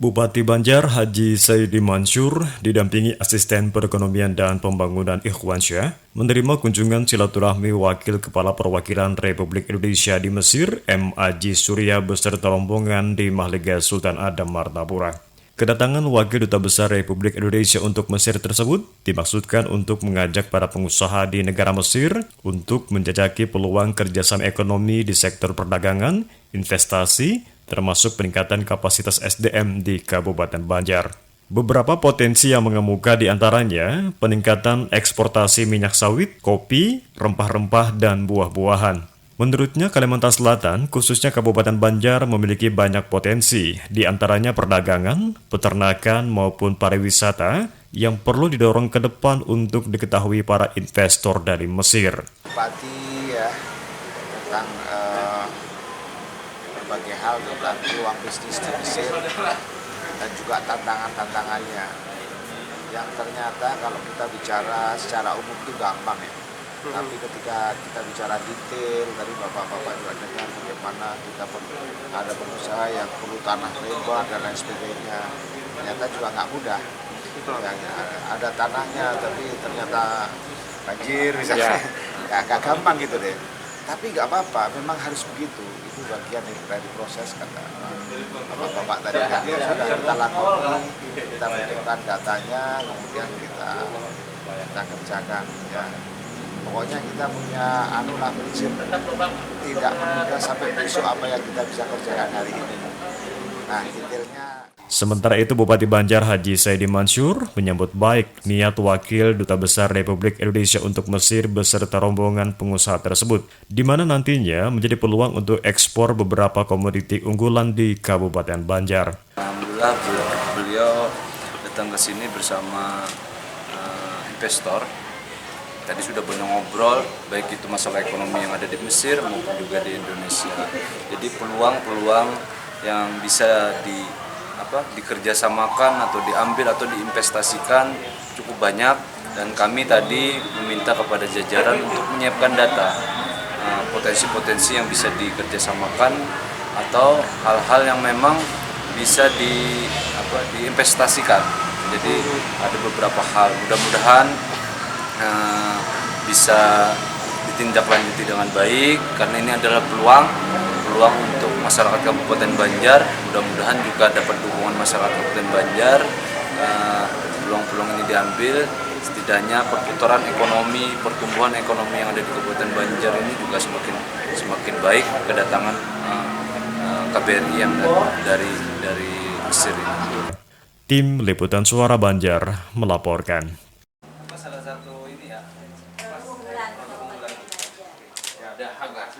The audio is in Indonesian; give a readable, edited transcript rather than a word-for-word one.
Bupati Banjar Haji Saidi Mansur didampingi Asisten Perekonomian dan Pembangunan Ikhwansyah menerima kunjungan silaturahmi Wakil Kepala Perwakilan Republik Indonesia di Mesir M. Aji Surya beserta rombongan di Mahligai Sultan Adam Martapura. Kedatangan Wakil Duta Besar Republik Indonesia untuk Mesir tersebut dimaksudkan untuk mengajak para pengusaha di negara Mesir untuk menjajaki peluang kerjasama ekonomi di sektor perdagangan, investasi, termasuk peningkatan kapasitas SDM di Kabupaten Banjar. Beberapa potensi yang mengemuka di antaranya peningkatan eksportasi minyak sawit, kopi, rempah-rempah, dan buah-buahan. Menurutnya, Kalimantan Selatan, khususnya Kabupaten Banjar, memiliki banyak potensi, di antaranya perdagangan, peternakan, maupun pariwisata yang perlu didorong ke depan untuk diketahui para investor dari Mesir. Bupati ya, tentang berbagai hal tentang peluang bisnis di Mesir dan juga tantangan-tantangannya yang ternyata kalau kita bicara secara umum itu gampang ya. Tapi ketika kita bicara detail, dari bapak-bapak juga dengar bagaimana kita ada pengusaha yang perlu tanah lebar dan lain sebagainya. Ternyata juga nggak mudah. Yang ada tanahnya tapi ternyata banjir misalnya. Nggak gampang gitu deh. Tapi nggak apa-apa, memang harus begitu. Itu bagian dari proses kata bapak-bapak tadi kan. Sudah kita lakukan, kita menentukan datanya, kemudian kita kerjakan ya. Pokoknya kita punya prinsip tidak menunda sampai besok apa yang kita bisa kerjakan hari ini. Nah, detailnya. Sementara itu, Bupati Banjar Haji Saidi Mansur menyambut baik niat Wakil Duta Besar Republik Indonesia untuk Mesir beserta rombongan pengusaha tersebut, di mana nantinya menjadi peluang untuk ekspor beberapa komoditi unggulan di Kabupaten Banjar. Alhamdulillah beliau datang ke sini bersama investor. Tadi sudah banyak ngobrol, baik itu masalah ekonomi yang ada di Mesir maupun juga di Indonesia. Jadi peluang-peluang yang bisa dikerjasamakan atau diambil atau diinvestasikan cukup banyak, dan kami tadi meminta kepada jajaran untuk menyiapkan data potensi-potensi yang bisa dikerjasamakan atau hal-hal yang memang bisa diinvestasikan. Jadi ada beberapa hal, mudah-mudahan bisa ditindaklanjuti dengan baik karena ini adalah peluang untuk masyarakat Kabupaten Banjar. Mudah-mudahan juga dapat dukungan masyarakat Kabupaten Banjar. Peluang-peluang ini diambil, setidaknya perputaran ekonomi, pertumbuhan ekonomi yang ada di Kabupaten Banjar ini juga semakin baik kedatangan KBRI yang dari Mesir ini. Tim Liputan Suara Banjar melaporkan. Salah satu ini ya, ada Hagar